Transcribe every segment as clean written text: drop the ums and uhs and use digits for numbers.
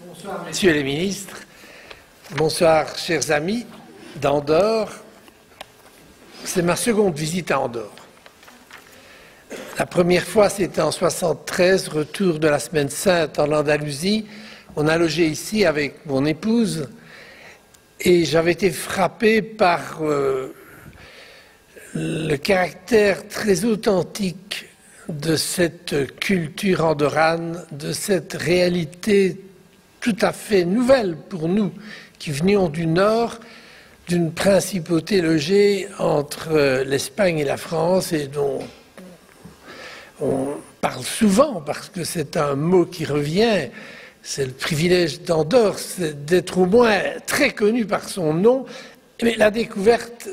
Bonsoir, messieurs les ministres. Bonsoir, chers amis d'Andorre. C'est ma seconde visite à Andorre. La première fois, c'était en 1973, retour de la Semaine Sainte en Andalousie. On a logé ici avec mon épouse et j'avais été frappé par le caractère très authentique de cette culture andorrane, de cette réalité tout à fait nouvelle pour nous qui venions du Nord, d'une principauté logée entre l'Espagne et la France et dont on parle souvent parce que c'est un mot qui revient. C'est le privilège d'Andorre, c'est d'être au moins très connu par son nom. Mais la découverte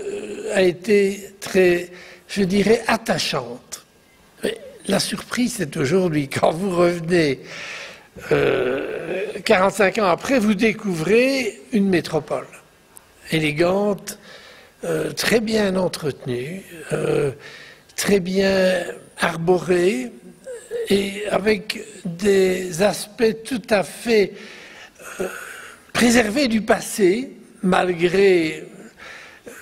a été très, je dirais, attachante. Mais la surprise, c'est aujourd'hui, quand vous revenez 45 ans après, vous découvrez une métropole élégante, très bien entretenue, très bien arborée et avec des aspects tout à fait préservés du passé, malgré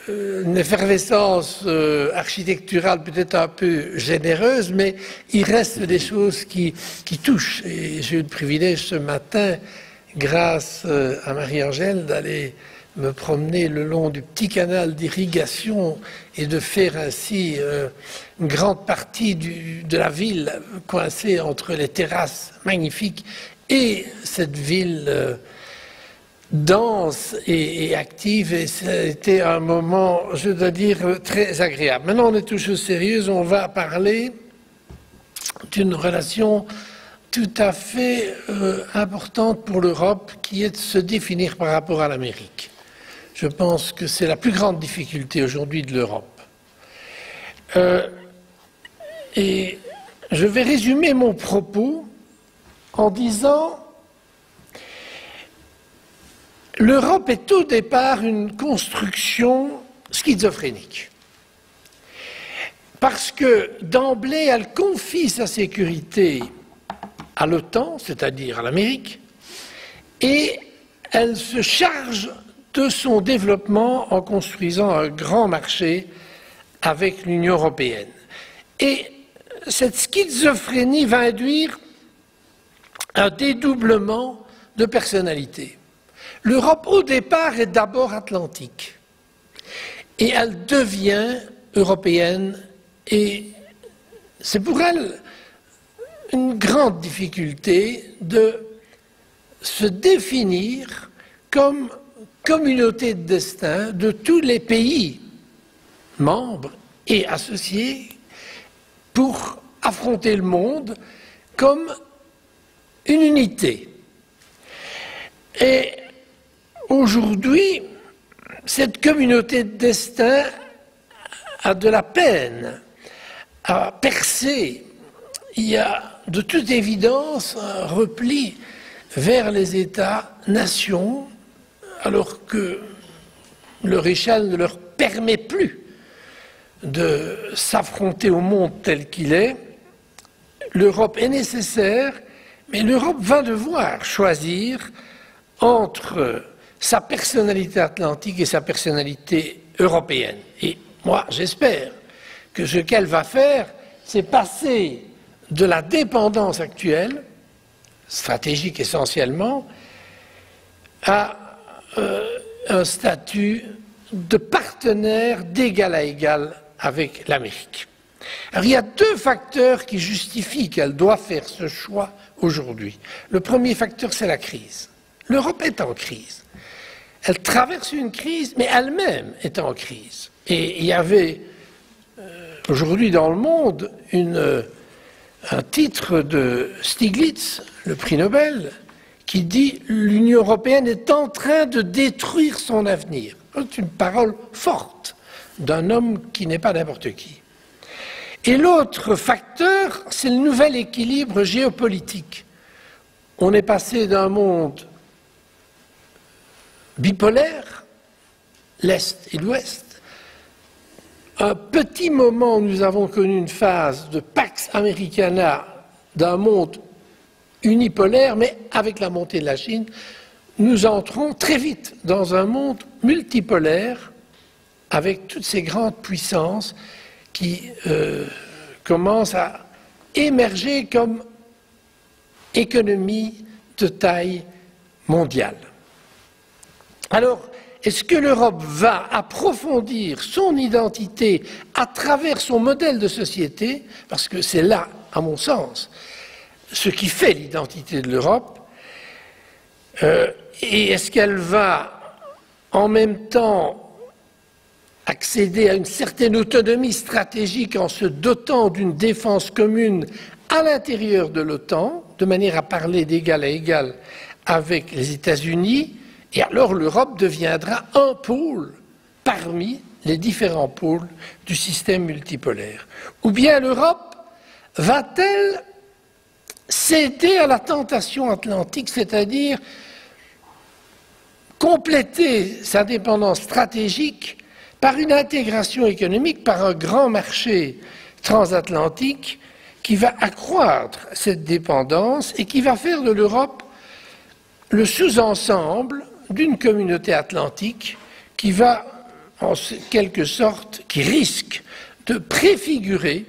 une effervescence architecturale peut-être un peu généreuse, mais il reste des choses qui touchent. Et j'ai eu le privilège ce matin, grâce à Marie-Angèle, d'aller me promener le long du petit canal d'irrigation et de faire ainsi une grande partie de la ville coincée entre les terrasses magnifiques et cette ville dense et active, et c'était un moment, je dois dire, très agréable. Maintenant, on est tout chose sérieuse, on va parler d'une relation tout à fait importante pour l'Europe, qui est de se définir par rapport à l'Amérique. Je pense que c'est la plus grande difficulté aujourd'hui de l'Europe. Et je vais résumer mon propos en disant: l'Europe est au départ une construction schizophrénique. Parce que d'emblée, elle confie sa sécurité à l'OTAN, c'est-à-dire à l'Amérique, et elle se charge de son développement en construisant un grand marché avec l'Union européenne. Et cette schizophrénie va induire un dédoublement de personnalité. L'Europe, au départ, est d'abord atlantique. Et elle devient européenne. Et c'est pour elle une grande difficulté de se définir comme communauté de destin de tous les pays membres et associés pour affronter le monde comme une unité. Et aujourd'hui, cette communauté de destin a de la peine à percer. Il y a de toute évidence un repli vers les États-nations, alors que leur échelle ne leur permet plus de s'affronter au monde tel qu'il est. L'Europe est nécessaire, mais l'Europe va devoir choisir entre sa personnalité atlantique et sa personnalité européenne. Et moi, j'espère que ce qu'elle va faire, c'est passer de la dépendance actuelle, stratégique essentiellement, à un statut de partenaire d'égal à égal avec l'Amérique. Alors, il y a deux facteurs qui justifient qu'elle doit faire ce choix aujourd'hui. Le premier facteur, c'est la crise. L'Europe est en crise. Elle traverse une crise, mais elle-même est en crise. Et il y avait aujourd'hui dans le monde un titre de Stiglitz, le prix Nobel, qui dit « L'Union européenne est en train de détruire son avenir ». C'est une parole forte d'un homme qui n'est pas n'importe qui. Et l'autre facteur, c'est le nouvel équilibre géopolitique. On est passé d'un monde bipolaire, l'Est et l'Ouest. Un petit moment, nous avons connu une phase de Pax Americana d'un monde unipolaire, mais avec la montée de la Chine, nous entrons très vite dans un monde multipolaire avec toutes ces grandes puissances qui commencent à émerger comme économie de taille mondiale. Alors, est-ce que l'Europe va approfondir son identité à travers son modèle de société? Parce que c'est là, à mon sens, ce qui fait l'identité de l'Europe. Et est-ce qu'elle va en même temps accéder à une certaine autonomie stratégique en se dotant d'une défense commune à l'intérieur de l'OTAN, de manière à parler d'égal à égal avec les États-Unis? Et alors l'Europe deviendra un pôle parmi les différents pôles du système multipolaire. Ou bien l'Europe va-t-elle céder à la tentation atlantique, c'est-à-dire compléter sa dépendance stratégique par une intégration économique, par un grand marché transatlantique qui va accroître cette dépendance et qui va faire de l'Europe le sous-ensemble d'une communauté atlantique qui va, en quelque sorte, qui risque de préfigurer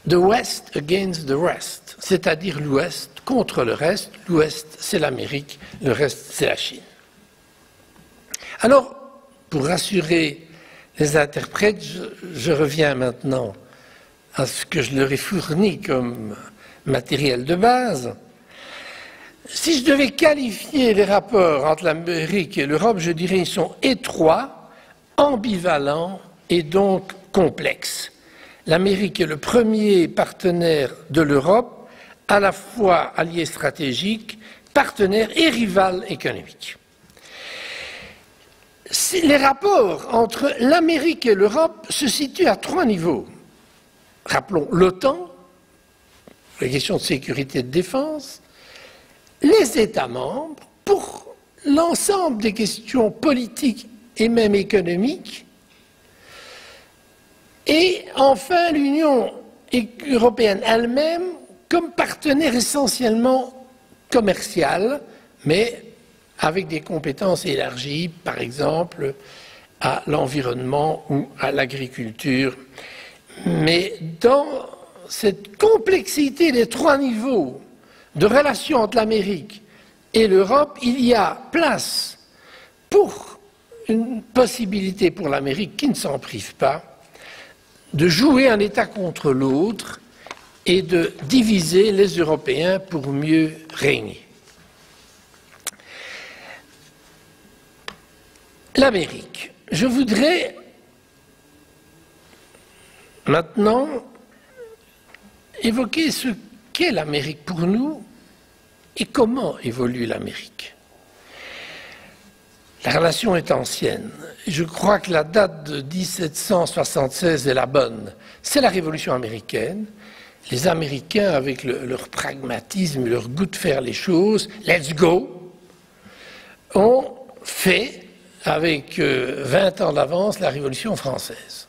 the West against the rest, c'est-à-dire l'Ouest contre le reste. L'Ouest, c'est l'Amérique, le reste, c'est la Chine. Alors, pour rassurer les interprètes, je reviens maintenant à ce que je leur ai fourni comme matériel de base. Si je devais qualifier les rapports entre l'Amérique et l'Europe, je dirais qu'ils sont étroits, ambivalents et donc complexes. L'Amérique est le premier partenaire de l'Europe, à la fois allié stratégique, partenaire et rival économique. Les rapports entre l'Amérique et l'Europe se situent à 3 niveaux. Rappelons l'OTAN, la question de sécurité et de défense, les États membres, pour l'ensemble des questions politiques et même économiques, et enfin l'Union européenne elle-même comme partenaire essentiellement commercial, mais avec des compétences élargies, par exemple, à l'environnement ou à l'agriculture. Mais dans cette complexité des 3 niveaux de relations entre l'Amérique et l'Europe, il y a place pour une possibilité pour l'Amérique qui ne s'en prive pas de jouer un État contre l'autre et de diviser les Européens pour mieux régner. L'Amérique. Je voudrais maintenant évoquer ce qu'est l'Amérique pour nous et comment évolue l'Amérique. La relation est ancienne. Je crois que la date de 1776 est la bonne. C'est la Révolution américaine. Les Américains, avec leur pragmatisme, leur goût de faire les choses, let's go, ont fait, avec 20 ans d'avance, la Révolution française.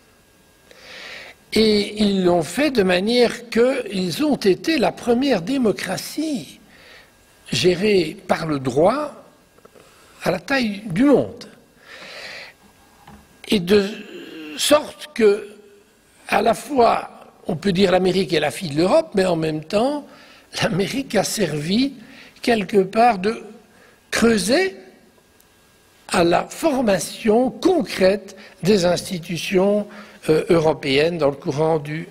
Et ils l'ont fait de manière qu'ils ont été la première démocratie gérée par le droit à la taille du monde. Et de sorte que, à la fois, on peut dire l'Amérique est la fille de l'Europe, mais en même temps, l'Amérique a servi quelque part de creuset à la formation concrète des institutions européennes dans le courant du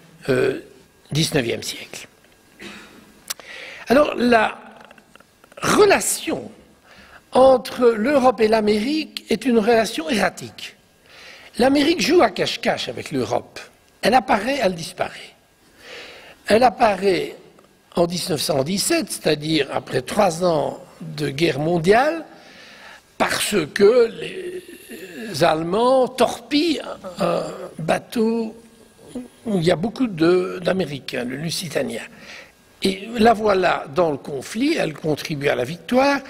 XIXe siècle. Alors, la relation entre l'Europe et l'Amérique est une relation erratique. L'Amérique joue à cache-cache avec l'Europe. Elle apparaît, elle disparaît. Elle apparaît en 1917, c'est-à-dire après 3 ans de guerre mondiale, parce que les Allemands torpillent un bateau où il y a beaucoup d'Américains, le Lusitania. Et la voilà dans le conflit, elle contribue à la victoire,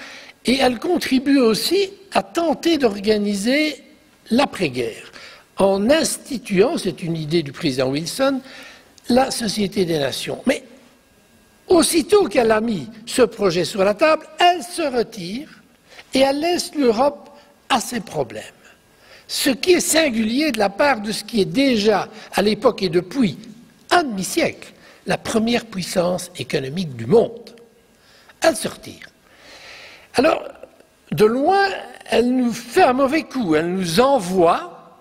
et elle contribue aussi à tenter d'organiser l'après-guerre, en instituant, c'est une idée du président Wilson, la Société des Nations. Mais Aussitôt qu'elle a mis ce projet sur la table, elle se retire et elle laisse l'Europe à ses problèmes. Ce qui est singulier de la part de ce qui est déjà, à l'époque et depuis un demi-siècle, la première puissance économique du monde. Elle se retire. Alors, de loin, elle nous fait un mauvais coup, elle nous envoie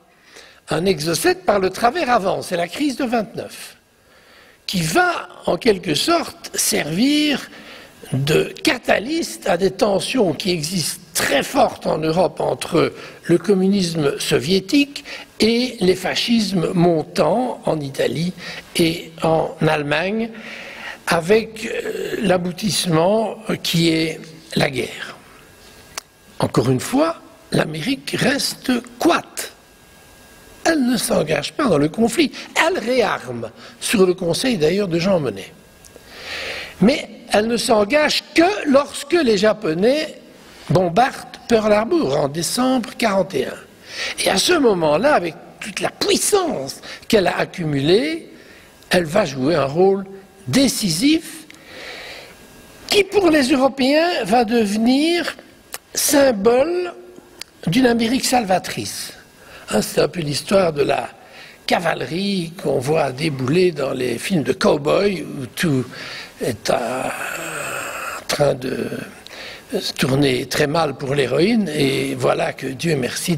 un exocète par le travers avant, c'est la crise de 29, qui va en quelque sorte servir de catalyste à des tensions qui existent très fortes en Europe entre le communisme soviétique et les fascismes montants en Italie et en Allemagne, avec l'aboutissement qui est la guerre. Encore une fois, l'Amérique reste coite. Elle ne s'engage pas dans le conflit. Elle réarme, sur le conseil d'ailleurs de Jean Monnet. Mais elle ne s'engage que lorsque les Japonais bombardent Pearl Harbor en décembre 1941. Et à ce moment-là, avec toute la puissance qu'elle a accumulée, elle va jouer un rôle décisif qui, pour les Européens, va devenir symbole d'une Amérique salvatrice. C'est un peu l'histoire de la cavalerie qu'on voit débouler dans les films de cow-boy où tout est en train de se tourner très mal pour l'héroïne et voilà que Dieu merci,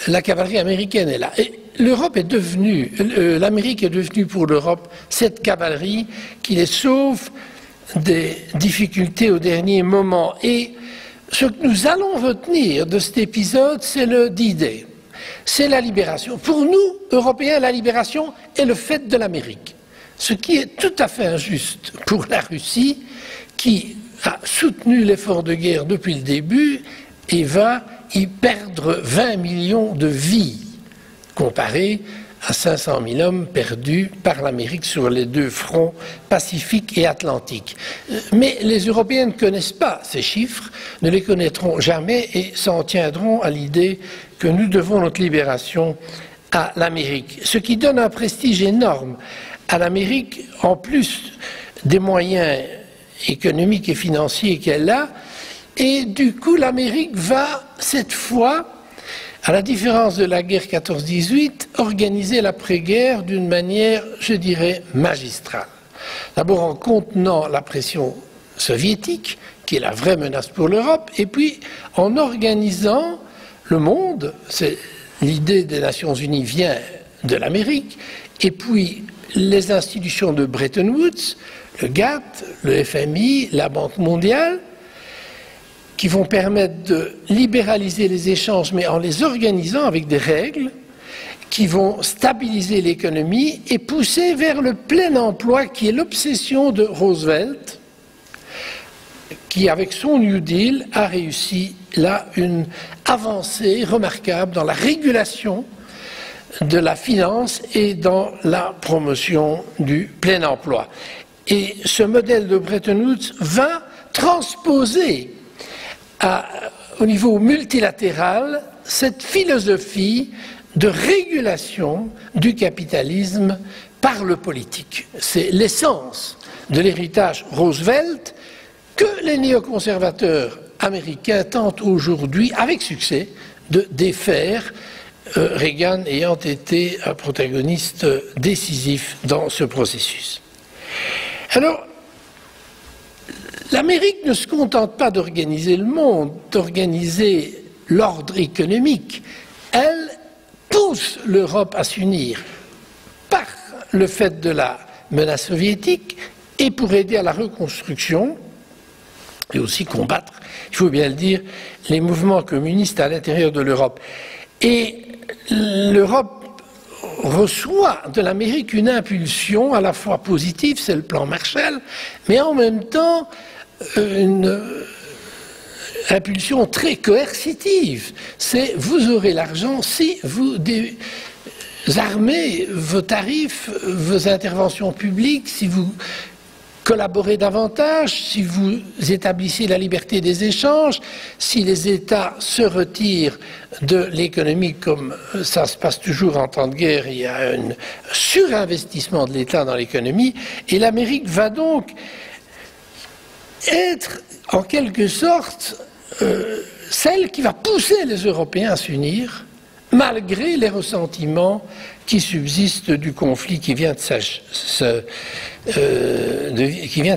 la cavalerie américaine est là. Et l'Europe est devenue, l'Amérique est devenue pour l'Europe cette cavalerie qui les sauve des difficultés au dernier moment. Et ce que nous allons retenir de cet épisode, c'est le D-Day. C'est la libération. Pour nous, Européens, la libération est le fait de l'Amérique. Ce qui est tout à fait injuste pour la Russie, qui a soutenu l'effort de guerre depuis le début et va y perdre 20 millions de vies, comparé à 500 000 hommes perdus par l'Amérique sur les deux fronts Pacifique et Atlantique. Mais les Européens ne connaissent pas ces chiffres, ne les connaîtront jamais et s'en tiendront à l'idée que nous devons notre libération à l'Amérique. Ce qui donne un prestige énorme à l'Amérique, en plus des moyens économiques et financiers qu'elle a, et du coup l'Amérique va cette fois, à la différence de la guerre 14-18, organiser l'après-guerre d'une manière, je dirais, magistrale. D'abord en contenant la pression soviétique, qui est la vraie menace pour l'Europe, et puis en organisant le monde, l'idée des Nations Unies vient de l'Amérique, et puis les institutions de Bretton Woods, le GATT, le FMI, la Banque mondiale, qui vont permettre de libéraliser les échanges, mais en les organisant avec des règles qui vont stabiliser l'économie et pousser vers le plein emploi, qui est l'obsession de Roosevelt, qui, avec son New Deal, a réussi là une avancée remarquable dans la régulation de la finance et dans la promotion du plein emploi. Et ce modèle de Bretton Woods va transposer au niveau multilatéral cette philosophie de régulation du capitalisme par le politique. C'est l'essence de l'héritage Roosevelt que les néoconservateurs américains tentent aujourd'hui, avec succès, de défaire, Reagan ayant été un protagoniste décisif dans ce processus. Alors, l'Amérique ne se contente pas d'organiser le monde, d'organiser l'ordre économique. Elle pousse l'Europe à s'unir par le fait de la menace soviétique et pour aider à la reconstruction et aussi combattre, il faut bien le dire, les mouvements communistes à l'intérieur de l'Europe. Et l'Europe reçoit de l'Amérique une impulsion à la fois positive, c'est le plan Marshall, mais en même temps une impulsion très coercitive. C'est vous aurez l'argent si vous désarmez vos tarifs, vos interventions publiques, si vous collaborer davantage, si vous établissez la liberté des échanges, si les États se retirent de l'économie, comme ça se passe toujours en temps de guerre, il y a un surinvestissement de l'État dans l'économie, et l'Amérique va donc être en quelque sorte celle qui va pousser les Européens à s'unir, malgré les ressentiments qui subsistent du conflit qui vient de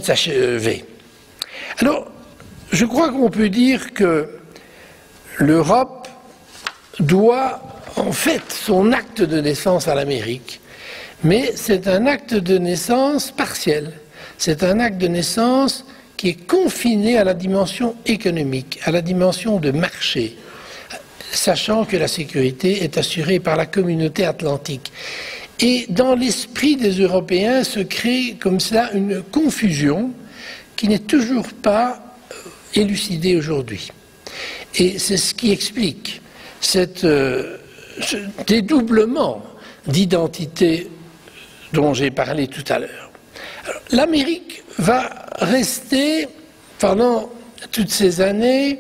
s'achever. Alors, je crois qu'on peut dire que l'Europe doit en fait son acte de naissance à l'Amérique, mais c'est un acte de naissance partiel. C'est un acte de naissance qui est confiné à la dimension économique, à la dimension de marché, sachant que la sécurité est assurée par la communauté atlantique. Et dans l'esprit des Européens se crée comme cela une confusion qui n'est toujours pas élucidée aujourd'hui. Et c'est ce qui explique ce dédoublement d'identité dont j'ai parlé tout à l'heure. L'Amérique va rester pendant toutes ces années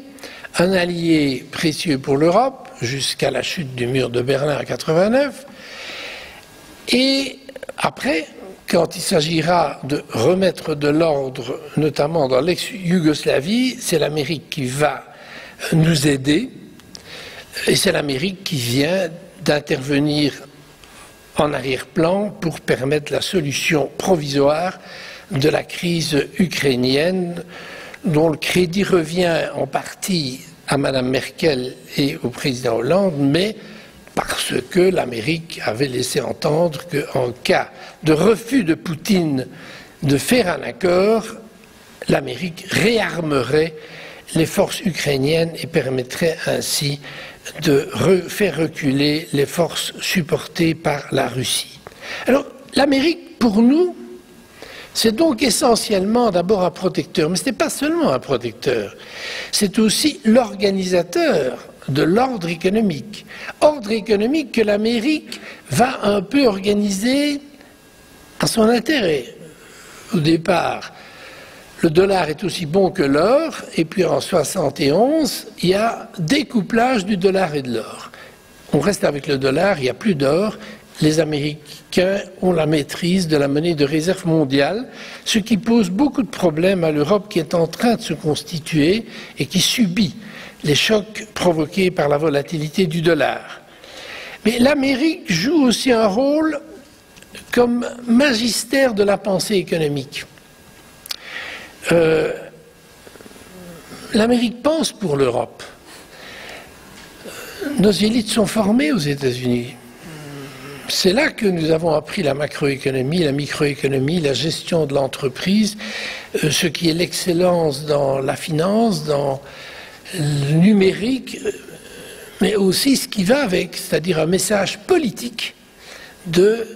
un allié précieux pour l'Europe, jusqu'à la chute du mur de Berlin en 1989. Et après, quand il s'agira de remettre de l'ordre, notamment dans l'ex-Yougoslavie, c'est l'Amérique qui va nous aider. Et c'est l'Amérique qui vient d'intervenir en arrière-plan pour permettre la solution provisoire de la crise ukrainienne, dont le crédit revient en partie à Mme Merkel et au président Hollande, mais parce que l'Amérique avait laissé entendre qu'en cas de refus de Poutine de faire un accord, l'Amérique réarmerait les forces ukrainiennes et permettrait ainsi de faire reculer les forces supportées par la Russie. Alors, l'Amérique, pour nous, c'est donc essentiellement d'abord un protecteur, mais ce n'est pas seulement un protecteur, c'est aussi l'organisateur de l'ordre économique. Ordre économique que l'Amérique va un peu organiser à son intérêt. Au départ, le dollar est aussi bon que l'or, et puis en 1971, il y a découplage du dollar et de l'or. On reste avec le dollar, il n'y a plus d'or. Les Américains ont la maîtrise de la monnaie de réserve mondiale, ce qui pose beaucoup de problèmes à l'Europe qui est en train de se constituer et qui subit les chocs provoqués par la volatilité du dollar. Mais l'Amérique joue aussi un rôle comme magistère de la pensée économique. L'Amérique pense pour l'Europe. Nos élites sont formées aux États-Unis. C'est là que nous avons appris la macroéconomie, la microéconomie, la gestion de l'entreprise, ce qui est l'excellence dans la finance, dans le numérique, mais aussi ce qui va avec, c'est-à-dire un message politique de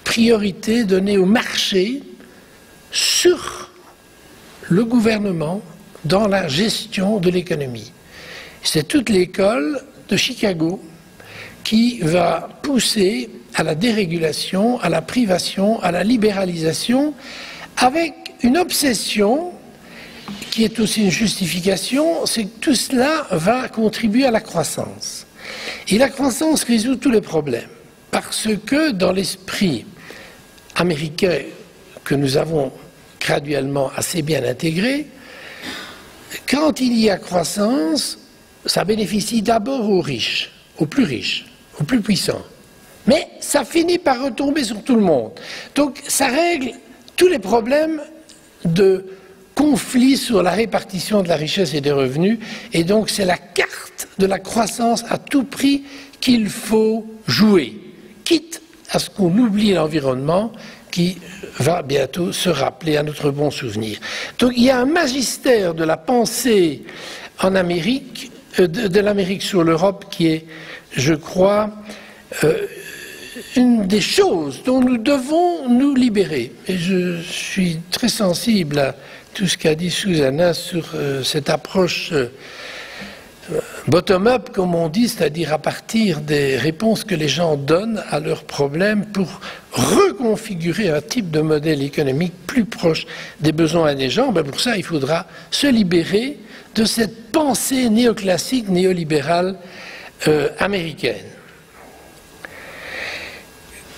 priorité donnée au marché sur le gouvernement dans la gestion de l'économie. C'est toute l'école de Chicago qui va pousser à la dérégulation, à la privation, à la libéralisation, avec une obsession qui est aussi une justification, c'est que tout cela va contribuer à la croissance. Et la croissance résout tous les problèmes, parce que dans l'esprit américain que nous avons graduellement assez bien intégré, quand il y a croissance, ça bénéficie d'abord aux riches, aux plus puissants. Mais ça finit par retomber sur tout le monde. Donc ça règle tous les problèmes de conflit sur la répartition de la richesse et des revenus. Et donc c'est la carte de la croissance à tout prix qu'il faut jouer, quitte à ce qu'on oublie l'environnement qui va bientôt se rappeler à notre bon souvenir. Donc il y a un magistère de la pensée en Amérique, de l'Amérique sur l'Europe qui est, je crois, une des choses dont nous devons nous libérer. Et je suis très sensible à tout ce qu'a dit Susanna sur cette approche bottom-up, comme on dit, c'est-à-dire à partir des réponses que les gens donnent à leurs problèmes pour reconfigurer un type de modèle économique plus proche des besoins des gens. Ben pour ça, il faudra se libérer de cette pensée néoclassique, néolibérale américaine.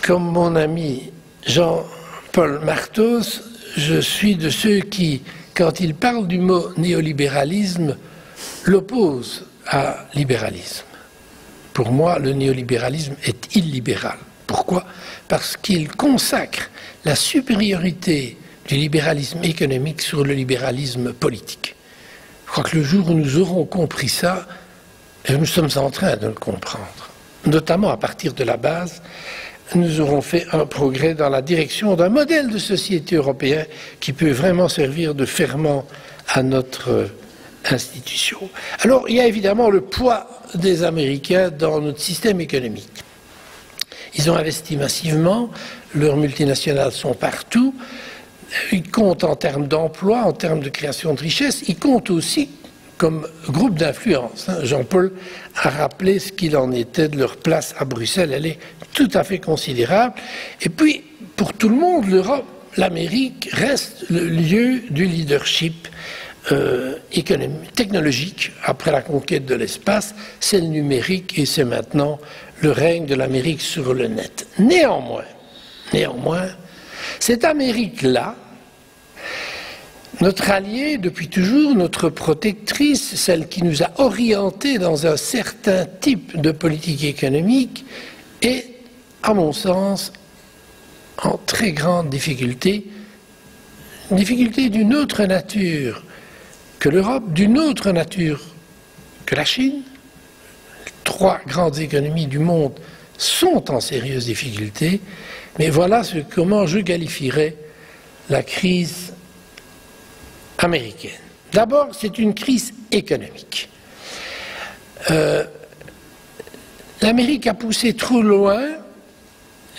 Comme mon ami Jean-Paul Martos, je suis de ceux qui, quand il parle du mot néolibéralisme, l'oppose à libéralisme. Pour moi, le néolibéralisme est illibéral. Pourquoi? Parce qu'il consacre la supériorité du libéralisme économique sur le libéralisme politique. Je crois que le jour où nous aurons compris ça, et nous sommes en train de le comprendre, notamment à partir de la base, nous aurons fait un progrès dans la direction d'un modèle de société européen qui peut vraiment servir de ferment à notre institution. Alors, il y a évidemment le poids des Américains dans notre système économique. Ils ont investi massivement, leurs multinationales sont partout, ils comptent en termes d'emploi, en termes de création de richesse, ils comptent aussi comme groupe d'influence. Jean-Paul a rappelé ce qu'il en était de leur place à Bruxelles, elle est tout à fait considérable. Et puis, pour tout le monde, l'Europe, l'Amérique reste le lieu du leadership technologique après la conquête de l'espace, c'est le numérique et c'est maintenant le règne de l'Amérique sur le net. Néanmoins, cette Amérique-là, notre alliée depuis toujours, notre protectrice, celle qui nous a orientés dans un certain type de politique économique, est, à mon sens, en très grande difficulté, une difficulté d'une autre nature que l'Europe, d'une autre nature que la Chine. Les trois grandes économies du monde sont en sérieuse difficulté, mais voilà comment je qualifierais la crise américaine. D'abord, c'est une crise économique. L'Amérique a poussé trop loin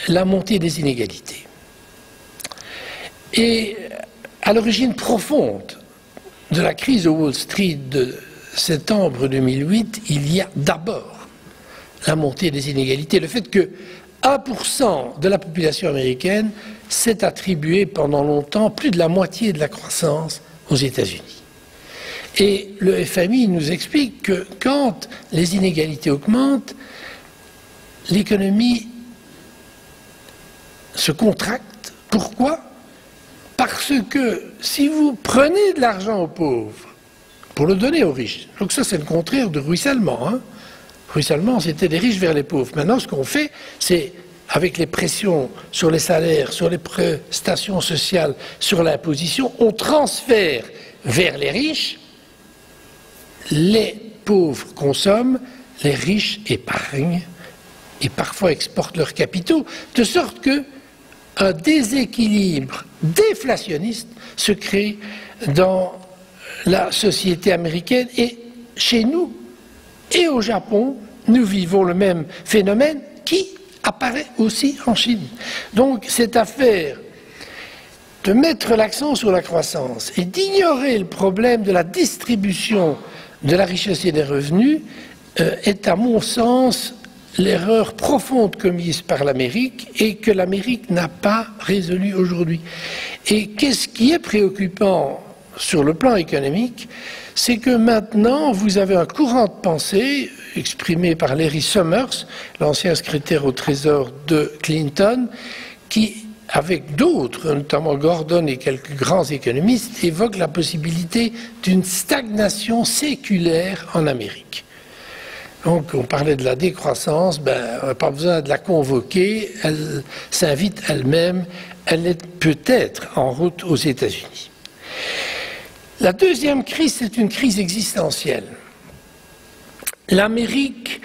la montée des inégalités. Et à l'origine profonde de la crise de Wall Street de septembre 2008, il y a d'abord la montée des inégalités. Le fait que 1% de la population américaine s'est attribué pendant longtemps plus de la moitié de la croissance aux États-Unis. Et le FMI nous explique que quand les inégalités augmentent, l'économie se contracte. Pourquoi? Parce que si vous prenez de l'argent aux pauvres pour le donner aux riches, donc ça c'est le contraire de ruissellement. Ruissellement, c'était des riches vers les pauvres. Maintenant, ce qu'on fait, c'est avec les pressions sur les salaires, sur les prestations sociales, sur l'imposition, on transfère vers les riches, les pauvres consomment, les riches épargnent et parfois exportent leurs capitaux, de sorte que un déséquilibre déflationniste se crée dans la société américaine et chez nous et au Japon, nous vivons le même phénomène qui apparaît aussi en Chine. Donc cette affaire de mettre l'accent sur la croissance et d'ignorer le problème de la distribution de la richesse et des revenus est à mon sens l'erreur profonde commise par l'Amérique et que l'Amérique n'a pas résolue aujourd'hui. Et qu'est-ce qui est préoccupant sur le plan économique, c'est que maintenant vous avez un courant de pensée exprimé par Larry Summers, l'ancien secrétaire au Trésor de Clinton, qui, avec d'autres, notamment Gordon et quelques grands économistes, évoque la possibilité d'une stagnation séculaire en Amérique. Donc on parlait de la décroissance, on n'a pas besoin de la convoquer, elle s'invite elle-même, elle est peut-être en route aux États-Unis. La deuxième crise, c'est une crise existentielle. L'Amérique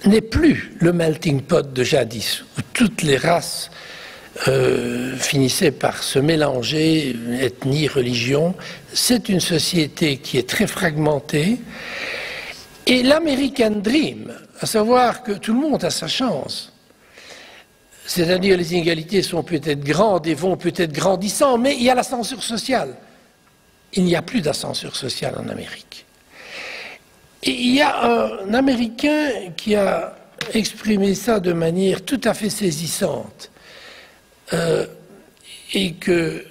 n'est plus le melting pot de jadis, où toutes les races finissaient par se mélanger, ethnie, religion. C'est une société qui est très fragmentée. Et l'American Dream, à savoir que tout le monde a sa chance, c'est-à-dire les inégalités sont peut-être grandes et vont peut-être grandissant, mais il y a l'ascenseur social. Il n'y a plus d'ascenseur social en Amérique. Et il y a un Américain qui a exprimé ça de manière tout à fait saisissante et que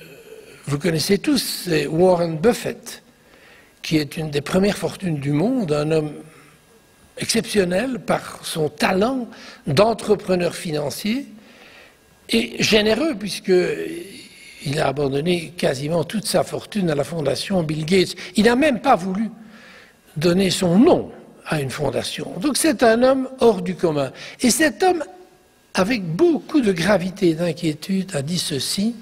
vous connaissez tous, c'est Warren Buffett, qui est une des premières fortunes du monde, un homme exceptionnel par son talent d'entrepreneur financier et généreux puisqu'il a abandonné quasiment toute sa fortune à la fondation Bill Gates. Il n'a même pas voulu donner son nom à une fondation. Donc c'est un homme hors du commun. Et cet homme, avec beaucoup de gravité et d'inquiétude, a dit ceci.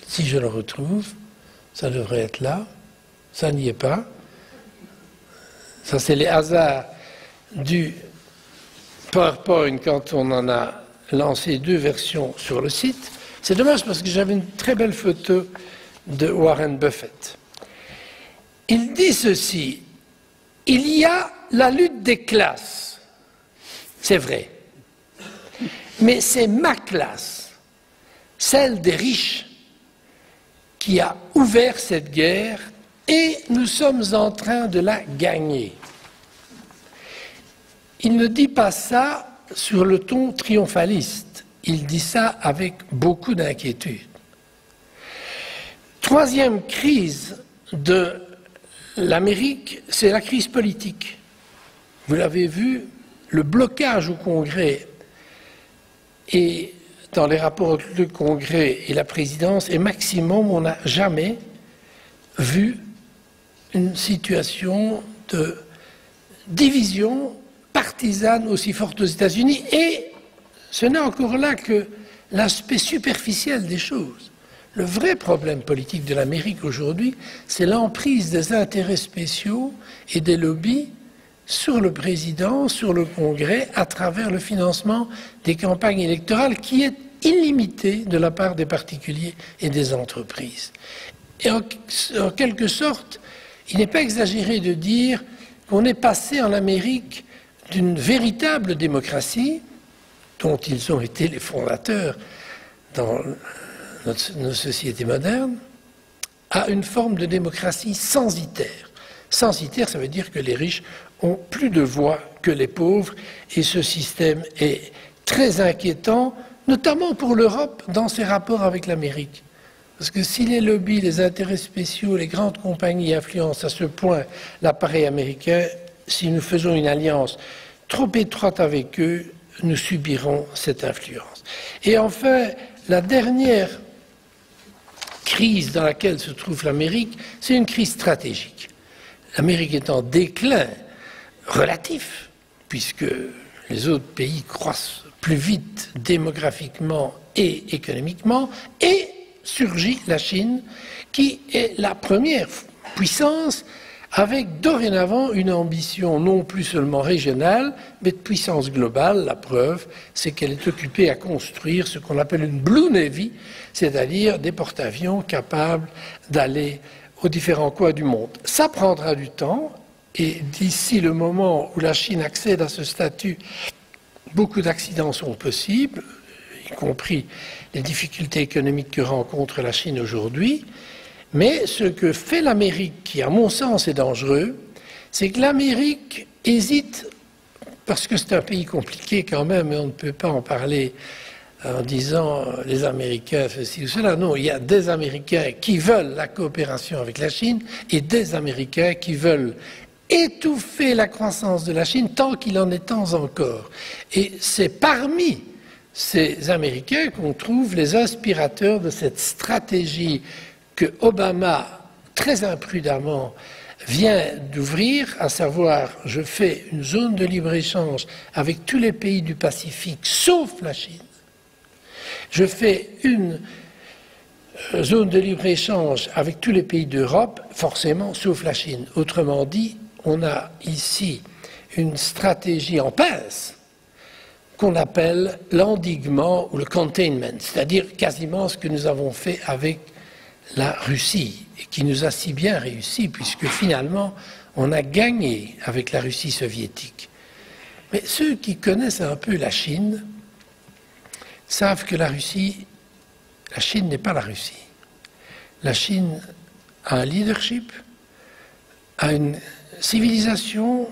Si je le retrouve, ça devrait être là. Ça n'y est pas. Ça, c'est les hasards du PowerPoint quand on en a lancé 2 versions sur le site. C'est dommage parce que j'avais une très belle photo de Warren Buffett. Il dit ceci, il y a la lutte des classes, c'est vrai, mais c'est ma classe, celle des riches, qui a ouvert cette guerre et nous sommes en train de la gagner. Il ne dit pas ça sur le ton triomphaliste, il dit ça avec beaucoup d'inquiétude. Troisième crise de l'Amérique, c'est la crise politique. Vous l'avez vu, le blocage au Congrès et dans les rapports entre le Congrès et la présidence est maximum. On n'a jamais vu une situation de division partisane aussi forte aux États-Unis. Et ce n'est encore là que l'aspect superficiel des choses. Le vrai problème politique de l'Amérique aujourd'hui, c'est l'emprise des intérêts spéciaux et des lobbies sur le président, sur le Congrès, à travers le financement des campagnes électorales qui est illimité de la part des particuliers et des entreprises. Et en quelque sorte, il n'est pas exagéré de dire qu'on est passé en Amérique d'une véritable démocratie, dont ils ont été les fondateurs dans nos sociétés modernes, à une forme de démocratie censitaire. Censitaire, ça veut dire que les riches ont plus de voix que les pauvres, et ce système est très inquiétant, notamment pour l'Europe dans ses rapports avec l'Amérique. Parce que si les lobbies, les intérêts spéciaux, les grandes compagnies influencent à ce point l'appareil américain, si nous faisons une alliance trop étroite avec eux, nous subirons cette influence. Et enfin, la dernière crise dans laquelle se trouve l'Amérique, c'est une crise stratégique. L'Amérique est en déclin relatif, puisque les autres pays croissent plus vite démographiquement et économiquement, et surgit la Chine, qui est la première puissance, avec dorénavant une ambition non plus seulement régionale, mais de puissance globale. La preuve, c'est qu'elle est occupée à construire ce qu'on appelle une Blue Navy, c'est-à-dire des porte-avions capables d'aller aux différents coins du monde. Ça prendra du temps, et d'ici le moment où la Chine accède à ce statut, beaucoup d'accidents sont possibles, y compris les difficultés économiques que rencontre la Chine aujourd'hui. Mais ce que fait l'Amérique, qui à mon sens est dangereux, c'est que l'Amérique hésite, parce que c'est un pays compliqué quand même, et on ne peut pas en parler en disant les Américains ceci ou cela. Non, il y a des Américains qui veulent la coopération avec la Chine et des Américains qui veulent étouffer la croissance de la Chine tant qu'il en est temps encore. Et c'est parmi ces Américains qu'on trouve les inspirateurs de cette stratégie que Obama, très imprudemment, vient d'ouvrir, à savoir, je fais une zone de libre-échange avec tous les pays du Pacifique, sauf la Chine. Je fais une zone de libre-échange avec tous les pays d'Europe, forcément, sauf la Chine. Autrement dit, on a ici une stratégie en pince qu'on appelle l'endiguement ou le containment, c'est-à-dire quasiment ce que nous avons fait avec la Russie, et qui nous a si bien réussi, puisque finalement, on a gagné avec la Russie soviétique. Mais ceux qui connaissent un peu la Chine savent que la Chine n'est pas la Russie. La Chine a un leadership, à une civilisation,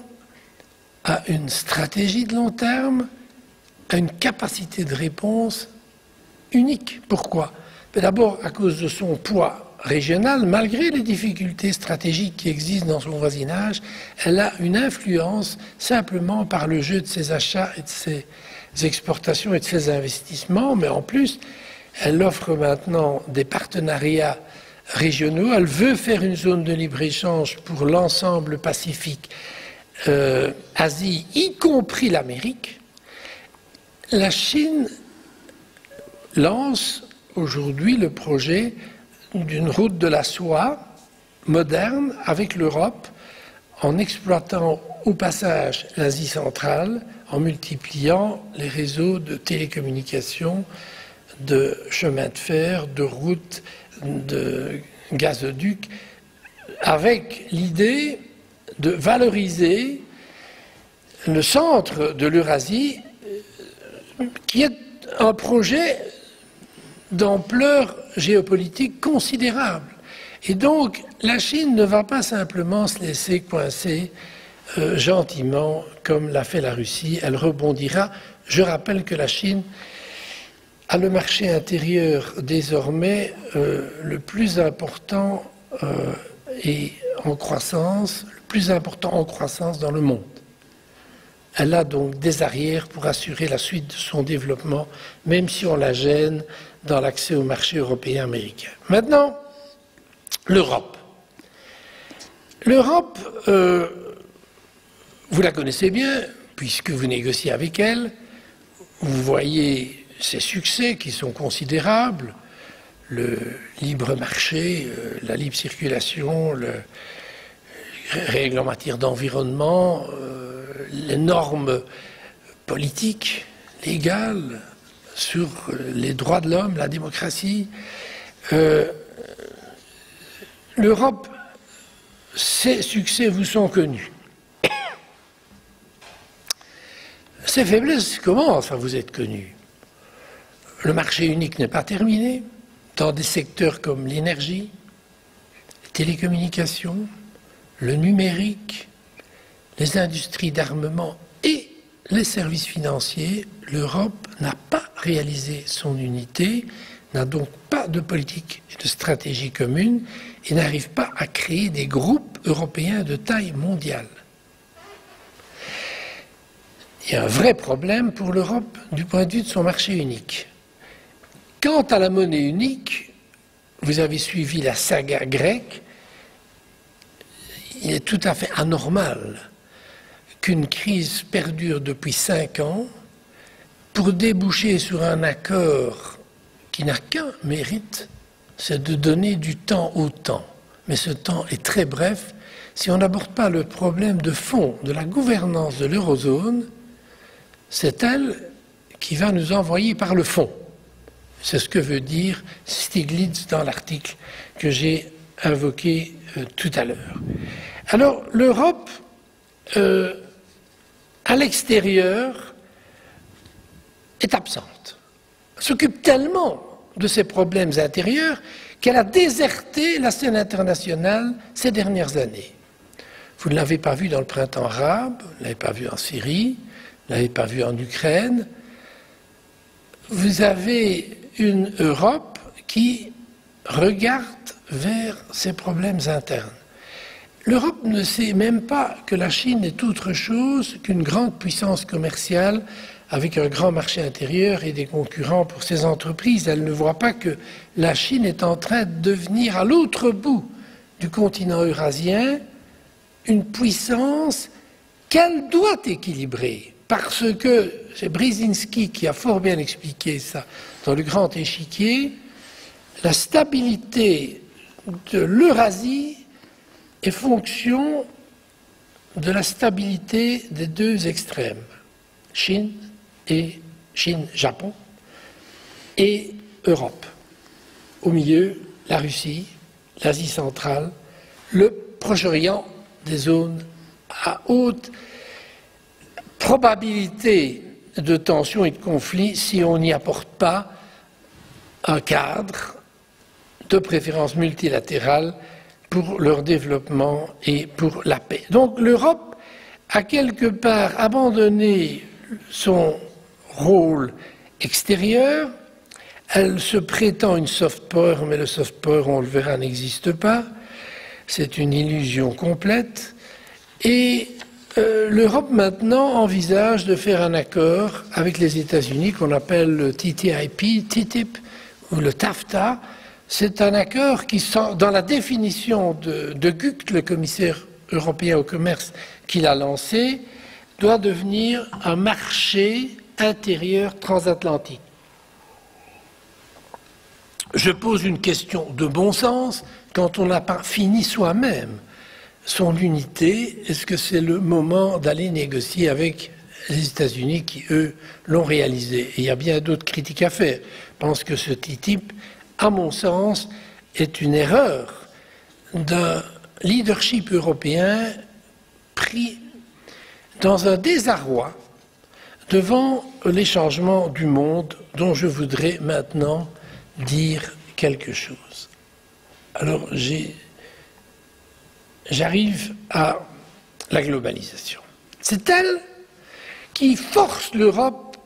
à une stratégie de long terme, à une capacité de réponse unique. Pourquoi? D'abord à cause de son poids régional, malgré les difficultés stratégiques qui existent dans son voisinage, elle a une influence simplement par le jeu de ses achats et de ses exportations et de ses investissements, mais en plus, elle offre maintenant des partenariats régionaux. Elle veut faire une zone de libre-échange pour l'ensemble Pacifique, Asie, y compris l'Amérique. La Chine lance aujourd'hui le projet d'une route de la soie moderne avec l'Europe, en exploitant au passage l'Asie centrale, en multipliant les réseaux de télécommunications, de chemins de fer, de routes, de gazoducs, avec l'idée de valoriser le centre de l'Eurasie, qui est un projet d'ampleur géopolitique considérable. Et donc, la Chine ne va pas simplement se laisser coincer gentiment, comme l'a fait la Russie. Elle rebondira. Je rappelle que la Chine a le marché intérieur désormais le plus important et en croissance, le plus important en croissance dans le monde. Elle a donc des arrières pour assurer la suite de son développement, même si on la gêne dans l'accès au marché européen américain. Maintenant, l'Europe. L'Europe, vous la connaissez bien, puisque vous négociez avec elle. Vous voyez ses succès qui sont considérables. Le libre marché, la libre circulation, les règles en matière d'environnement, les normes politiques, légales, sur les droits de l'homme, la démocratie. L'Europe, ses succès vous sont connus. Ses faiblesses commencent à vous être connues. Le marché unique n'est pas terminé dans des secteurs comme l'énergie, les télécommunications, le numérique, les industries d'armement et les services financiers. L'Europe n'a pas réalisé son unité, n'a donc pas de politique et de stratégie commune et n'arrive pas à créer des groupes européens de taille mondiale. Il y a un vrai problème pour l'Europe du point de vue de son marché unique. Quant à la monnaie unique, vous avez suivi la saga grecque. Il est tout à fait anormal qu'une crise perdure depuis 5 ans pour déboucher sur un accord qui n'a qu'un mérite, c'est de donner du temps au temps. Mais ce temps est très bref. Si on n'aborde pas le problème de fond de la gouvernance de l'eurozone, c'est elle qui va nous envoyer par le fond. C'est ce que veut dire Stiglitz dans l'article que j'ai invoqué tout à l'heure. Alors, l'Europe, à l'extérieur, est absente. Elle s'occupe tellement de ses problèmes intérieurs qu'elle a déserté la scène internationale ces dernières années. Vous ne l'avez pas vu dans le printemps arabe, vous ne l'avez pas vu en Syrie, vous ne l'avez pas vu en Ukraine. Vous avez une Europe qui regarde vers ses problèmes internes. L'Europe ne sait même pas que la Chine est autre chose qu'une grande puissance commerciale avec un grand marché intérieur et des concurrents pour ses entreprises. Elle ne voit pas que la Chine est en train de devenir à l'autre bout du continent eurasien une puissance qu'elle doit équilibrer. Parce que, c'est Brzezinski qui a fort bien expliqué ça dans le grand échiquier, la stabilité de l'Eurasie est fonction de la stabilité des deux extrêmes, Chine et Chine-Japon, et Europe. Au milieu, la Russie, l'Asie centrale, le Proche-Orient, des zones à haute probabilité de tension et de conflit si on n'y apporte pas un cadre de préférence multilatérale pour leur développement et pour la paix. Donc l'Europe a quelque part abandonné son rôle extérieur. Elle se prétend une soft power, mais le soft power, on le verra, n'existe pas. C'est une illusion complète. Et l'Europe maintenant envisage de faire un accord avec les États-Unis qu'on appelle le TTIP ou le TAFTA. C'est un accord qui, dans la définition de Gucht, le commissaire européen au commerce qu'il a lancé, doit devenir un marché intérieur transatlantique. Je pose une question de bon sens. Quand on n'a pas fini soi-même son unité, est-ce que c'est le moment d'aller négocier avec les États-Unis qui, eux, l'ont réalisé? Et il y a bien d'autres critiques à faire. Je pense que ce TTIP, à mon sens, est une erreur d'un leadership européen pris dans un désarroi devant les changements du monde dont je voudrais maintenant dire quelque chose. Alors, j'arrive à la globalisation. C'est elle qui force l'Europe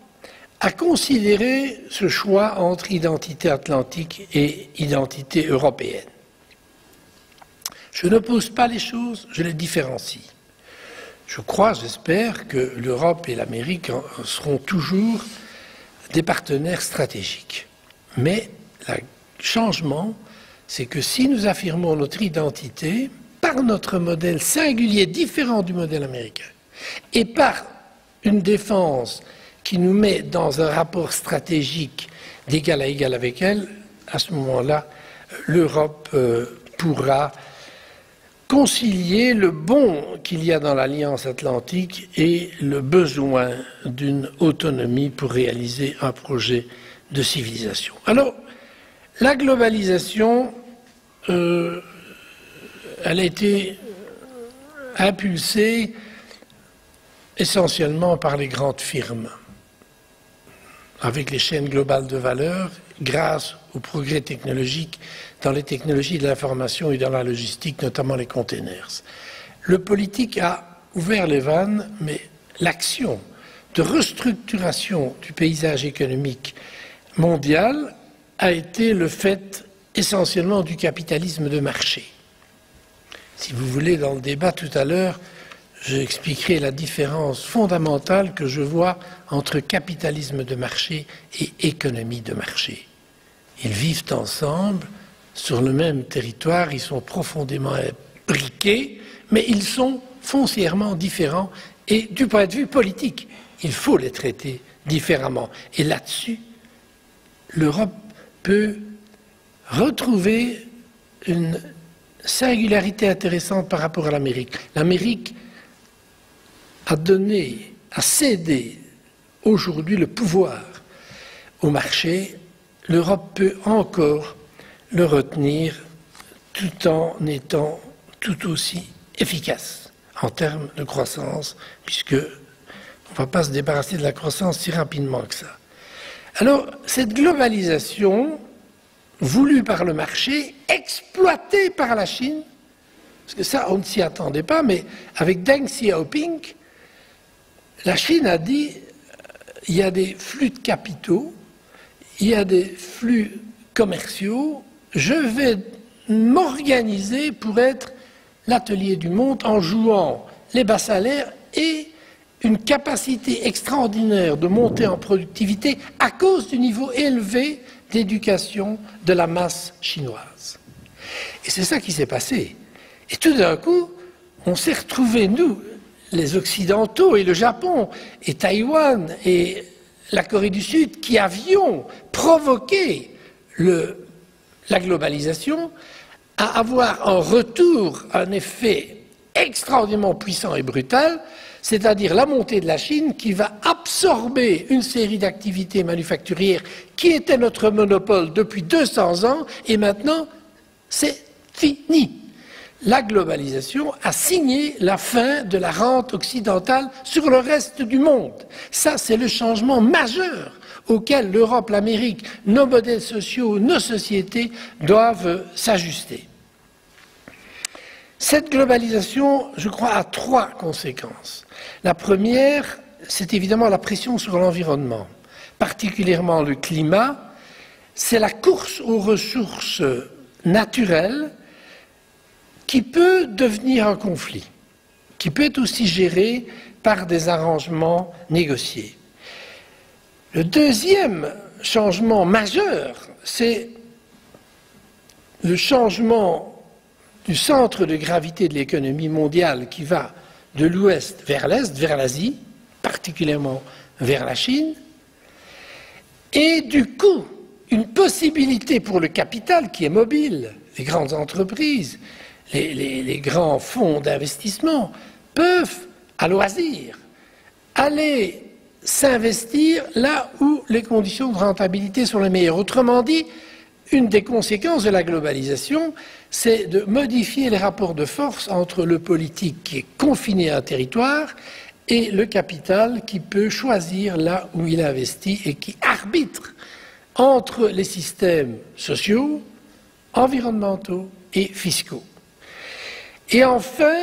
à considérer ce choix entre identité atlantique et identité européenne. Je n'oppose pas les choses, je les différencie. Je crois, j'espère, que l'Europe et l'Amérique seront toujours des partenaires stratégiques. Mais le changement, c'est que si nous affirmons notre identité par notre modèle singulier, différent du modèle américain, et par une défense qui nous met dans un rapport stratégique d'égal à égal avec elle, à ce moment-là, l'Europe pourra concilier le bon qu'il y a dans l'Alliance atlantique et le besoin d'une autonomie pour réaliser un projet de civilisation. Alors, la globalisation, elle a été impulsée essentiellement par les grandes firmes, avec les chaînes globales de valeur, grâce au progrès technologique dans les technologies de l'information et dans la logistique, notamment les containers. Le politique a ouvert les vannes, mais l'action de restructuration du paysage économique mondial a été le fait essentiellement du capitalisme de marché. Si vous voulez, dans le débat tout à l'heure, j'expliquerai la différence fondamentale que je vois entre capitalisme de marché et économie de marché. Ils vivent ensemble sur le même territoire, ils sont profondément imbriqués, mais ils sont foncièrement différents et du point de vue politique, il faut les traiter différemment. Et là-dessus, l'Europe peut retrouver une singularité intéressante par rapport à l'Amérique. L'Amérique a cédé aujourd'hui le pouvoir au marché. L'Europe peut encore le retenir tout en étant tout aussi efficace en termes de croissance, puisque on ne va pas se débarrasser de la croissance si rapidement que ça. Alors, cette globalisation voulue par le marché, exploitée par la Chine, parce que ça, on ne s'y attendait pas, mais avec Deng Xiaoping, la Chine a dit il y a des flux de capitaux, il y a des flux commerciaux, je vais m'organiser pour être l'atelier du monde en jouant les bas salaires et une capacité extraordinaire de monter en productivité à cause du niveau élevé d'éducation de la masse chinoise. Et c'est ça qui s'est passé. Et tout d'un coup, on s'est retrouvés, nous, les Occidentaux et le Japon et Taïwan et la Corée du Sud, qui avions provoqué la globalisation, à avoir un retour, un effet extraordinairement puissant et brutal, c'est-à-dire la montée de la Chine qui va absorber une série d'activités manufacturières qui étaient notre monopole depuis 200 ans et maintenant c'est fini. La globalisation a signé la fin de la rente occidentale sur le reste du monde. Ça, c'est le changement majeur auquel l'Europe, l'Amérique, nos modèles sociaux, nos sociétés doivent s'ajuster. Cette globalisation, je crois, a trois conséquences. La première, c'est évidemment la pression sur l'environnement, particulièrement le climat. C'est la course aux ressources naturelles qui peut devenir un conflit, qui peut être aussi géré par des arrangements négociés. Le deuxième changement majeur, c'est le changement du centre de gravité de l'économie mondiale qui va de l'ouest vers l'est, vers l'Asie, particulièrement vers la Chine, et du coup, une possibilité pour le capital qui est mobile, les grandes entreprises, les grands fonds d'investissement peuvent, à loisir, aller s'investir là où les conditions de rentabilité sont les meilleures. Autrement dit, une des conséquences de la globalisation, c'est de modifier les rapports de force entre le politique qui est confiné à un territoire et le capital qui peut choisir là où il investit et qui arbitre entre les systèmes sociaux, environnementaux et fiscaux. Et enfin,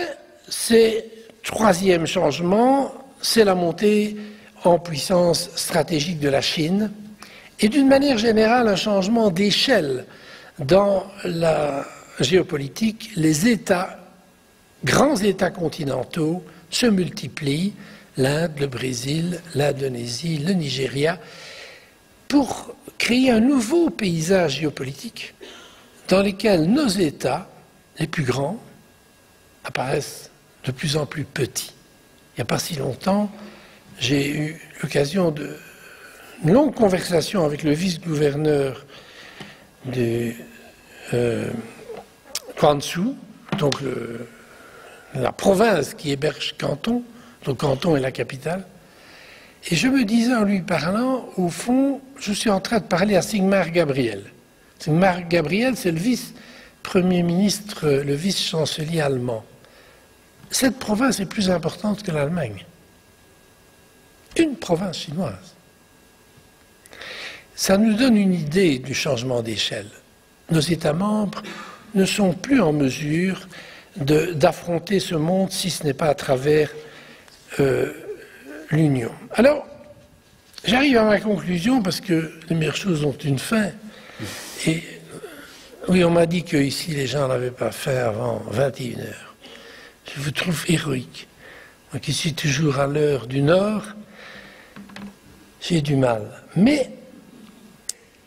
troisième changement, c'est la montée en puissance stratégique de la Chine et d'une manière générale un changement d'échelle dans la géopolitique. Les États, grands États continentaux se multiplient, l'Inde, le Brésil, l'Indonésie, le Nigeria, pour créer un nouveau paysage géopolitique dans lequel nos États, les plus grands, apparaissent de plus en plus petits. Il n'y a pas si longtemps, j'ai eu l'occasion d'une longue conversation avec le vice-gouverneur de Guangzhou, donc la province qui héberge Canton, donc Canton est la capitale. Et je me disais en lui parlant, au fond, je suis en train de parler à Sigmar Gabriel. Sigmar Gabriel, c'est le vice-premier ministre, le vice-chancelier allemand. Cette province est plus importante que l'Allemagne. Une province chinoise. Ça nous donne une idée du changement d'échelle. Nos États membres ne sont plus en mesure d'affronter ce monde si ce n'est pas à travers l'Union. Alors, j'arrive à ma conclusion parce que les meilleures choses ont une fin. Et oui, on m'a dit qu'ici les gens n'avaient pas faim avant 21 h. Je vous trouve héroïque. Moi qui suis toujours à l'heure du Nord, j'ai du mal. Mais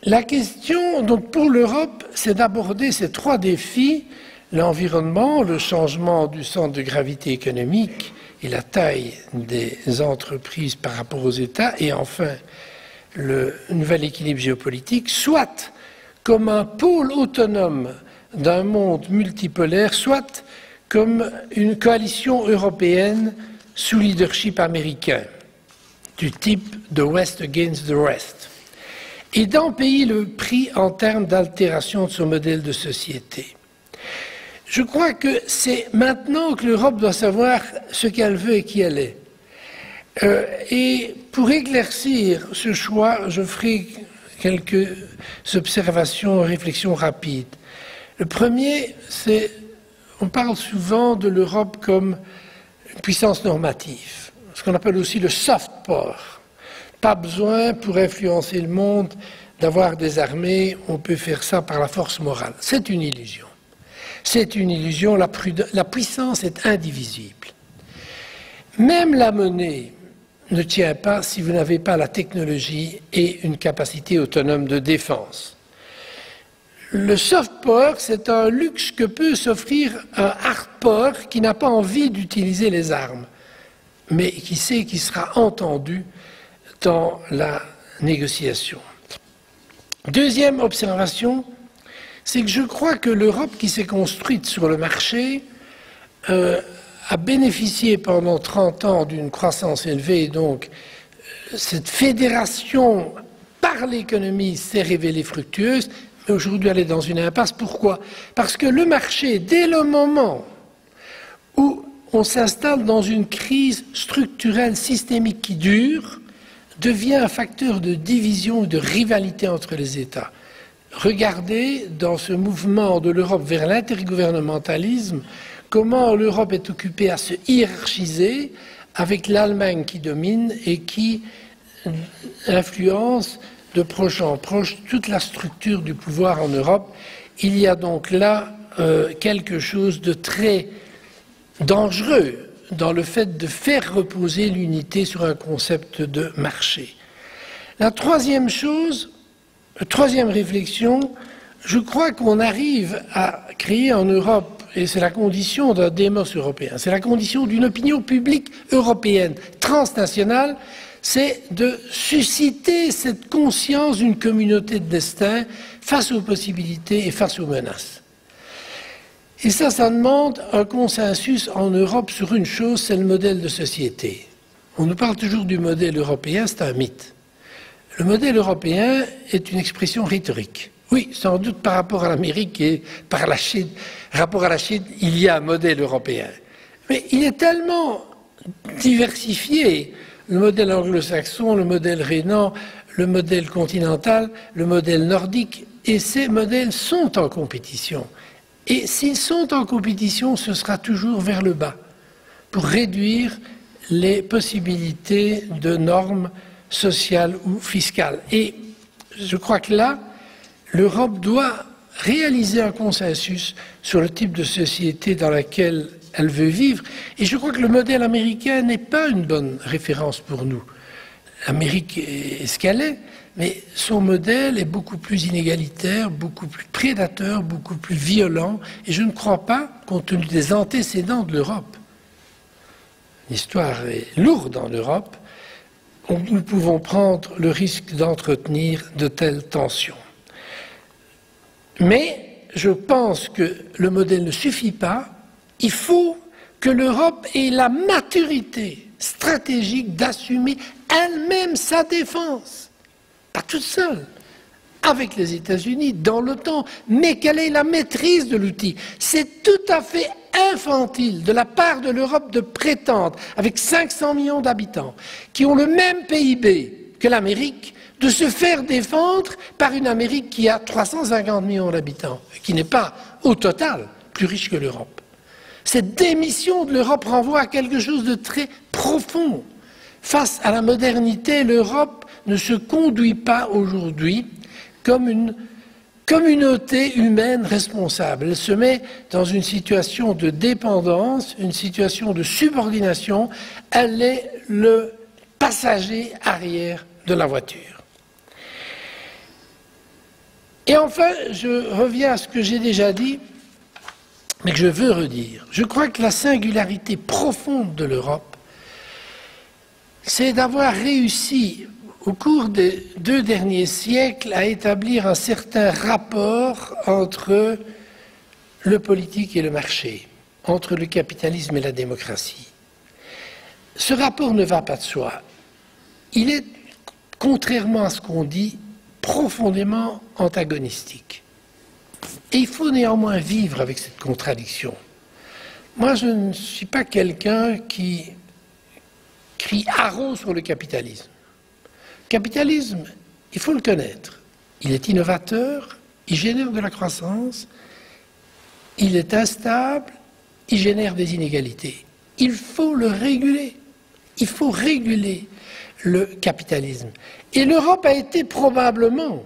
la question, donc pour l'Europe, c'est d'aborder ces trois défis, l'environnement, le changement du centre de gravité économique et la taille des entreprises par rapport aux États, et enfin le nouvel équilibre géopolitique, soit comme un pôle autonome d'un monde multipolaire, soit comme une coalition européenne sous leadership américain, du type The West Against the Rest, et d'en payer le prix en termes d'altération de son modèle de société. Je crois que c'est maintenant que l'Europe doit savoir ce qu'elle veut et qui elle est. Et pour éclaircir ce choix, je ferai quelques observations, réflexions rapides. Le premier, c'est, on parle souvent de l'Europe comme une puissance normative, ce qu'on appelle aussi le soft power. Pas besoin, pour influencer le monde, d'avoir des armées, on peut faire ça par la force morale. C'est une illusion. C'est une illusion, la puissance est indivisible. Même la monnaie ne tient pas si vous n'avez pas la technologie et une capacité autonome de défense. Le soft power, c'est un luxe que peut s'offrir un hard power qui n'a pas envie d'utiliser les armes, mais qui sait qu'il sera entendu dans la négociation. Deuxième observation, c'est que je crois que l'Europe qui s'est construite sur le marché a bénéficié pendant 30 ans d'une croissance élevée, et donc cette fédération par l'économie s'est révélée fructueuse, mais aujourd'hui elle est dans une impasse. Pourquoi? Parce que le marché, dès le moment où on s'installe dans une crise structurelle systémique qui dure, devient un facteur de division et de rivalité entre les États. Regardez dans ce mouvement de l'Europe vers l'intergouvernementalisme comment l'Europe est occupée à se hiérarchiser avec l'Allemagne qui domine et qui influence de proche en proche toute la structure du pouvoir en Europe. Il y a donc là quelque chose de très dangereux dans le fait de faire reposer l'unité sur un concept de marché. La troisième chose, troisième réflexion, je crois qu'on arrive à créer en Europe, et c'est la condition d'un démos européen, c'est la condition d'une opinion publique européenne, transnationale, c'est de susciter cette conscience d'une communauté de destin face aux possibilités et face aux menaces. Et ça demande un consensus en Europe sur une chose, c'est le modèle de société. On nous parle toujours du modèle européen, c'est un mythe. Le modèle européen est une expression rhétorique. Oui, sans doute par rapport à l'Amérique et par la Chine, rapport à la Chine, il y a un modèle européen. Mais il est tellement diversifié, le modèle anglo-saxon, le modèle rhénan, le modèle continental, le modèle nordique, et ces modèles sont en compétition. Et s'ils sont en compétition, ce sera toujours vers le bas, pour réduire les possibilités de normes sociales ou fiscales. Et je crois que là, l'Europe doit réaliser un consensus sur le type de société dans laquelle elle veut vivre. Et je crois que le modèle américain n'est pas une bonne référence pour nous. L'Amérique est ce qu'elle est, mais son modèle est beaucoup plus inégalitaire, beaucoup plus prédateur, beaucoup plus violent. Et je ne crois pas, compte tenu des antécédents de l'Europe, l'histoire est lourde en Europe, nous pouvons prendre le risque d'entretenir de telles tensions. Mais je pense que le modèle ne suffit pas. Il faut que l'Europe ait la maturité stratégique d'assumer elle-même sa défense. Pas toute seule, avec les États-Unis, dans l'OTAN, mais qu'elle ait la maîtrise de l'outil. C'est tout à fait infantile de la part de l'Europe de prétendre, avec 500 millions d'habitants, qui ont le même PIB que l'Amérique, de se faire défendre par une Amérique qui a 350 millions d'habitants, qui n'est pas, au total, plus riche que l'Europe. Cette démission de l'Europe renvoie à quelque chose de très profond. Face à la modernité, l'Europe ne se conduit pas aujourd'hui comme une communauté humaine responsable. Elle se met dans une situation de dépendance, une situation de subordination. Elle est le passager arrière de la voiture. Et enfin, je reviens à ce que j'ai déjà dit, mais que je veux redire. Je crois que la singularité profonde de l'Europe, c'est d'avoir réussi, au cours des 2 derniers siècles, à établir un certain rapport entre le politique et le marché, entre le capitalisme et la démocratie. Ce rapport ne va pas de soi. Il est, contrairement à ce qu'on dit, profondément antagonistique. Et il faut néanmoins vivre avec cette contradiction. Moi, je ne suis pas quelqu'un qui crie haro sur le capitalisme. Le capitalisme, il faut le connaître. Il est innovateur, il génère de la croissance, il est instable, il génère des inégalités. Il faut le réguler. Il faut réguler le capitalisme. Et l'Europe a été probablement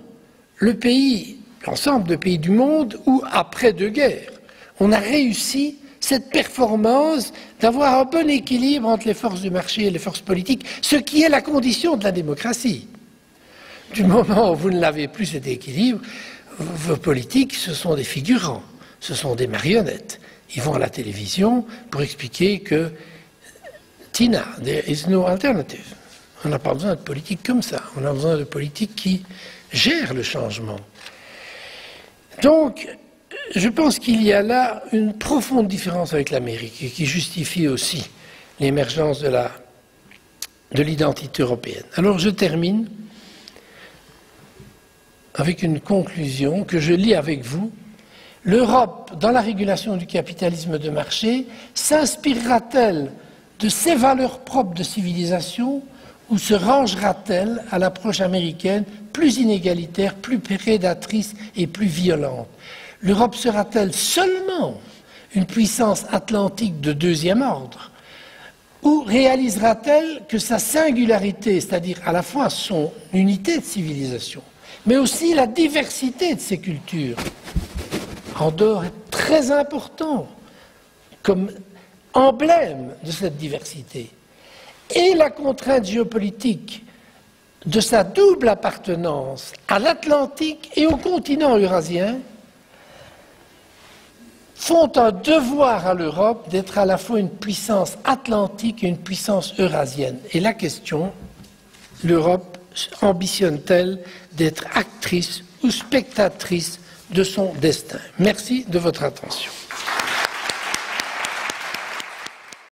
le pays, l'ensemble des pays du monde où, après 2 guerres, on a réussi cette performance d'avoir un bon équilibre entre les forces du marché et les forces politiques, ce qui est la condition de la démocratie. Du moment où vous ne l'avez plus cet équilibre, vos politiques, ce sont des figurants, ce sont des marionnettes. Ils vont à la télévision pour expliquer que Tina, there is no alternative. On n'a pas besoin de politique comme ça, on a besoin de politique qui gère le changement. Donc, je pense qu'il y a là une profonde différence avec l'Amérique et qui justifie aussi l'émergence de l'identité européenne. Alors je termine avec une conclusion que je lis avec vous. L'Europe, dans la régulation du capitalisme de marché, s'inspirera-t-elle de ses valeurs propres de civilisation ou se rangera-t-elle à l'approche américaine plus inégalitaire, plus prédatrice et plus violente? L'Europe sera-t-elle seulement une puissance atlantique de deuxième ordre? Ou réalisera-t-elle que sa singularité, c'est-à-dire à la fois son unité de civilisation, mais aussi la diversité de ses cultures, Andorre est très important comme emblème de cette diversité, et la contrainte géopolitique de sa double appartenance à l'Atlantique et au continent eurasien, font un devoir à l'Europe d'être à la fois une puissance atlantique et une puissance eurasienne. Et la question, l'Europe ambitionne-t-elle d'être actrice ou spectatrice de son destin? Merci de votre attention.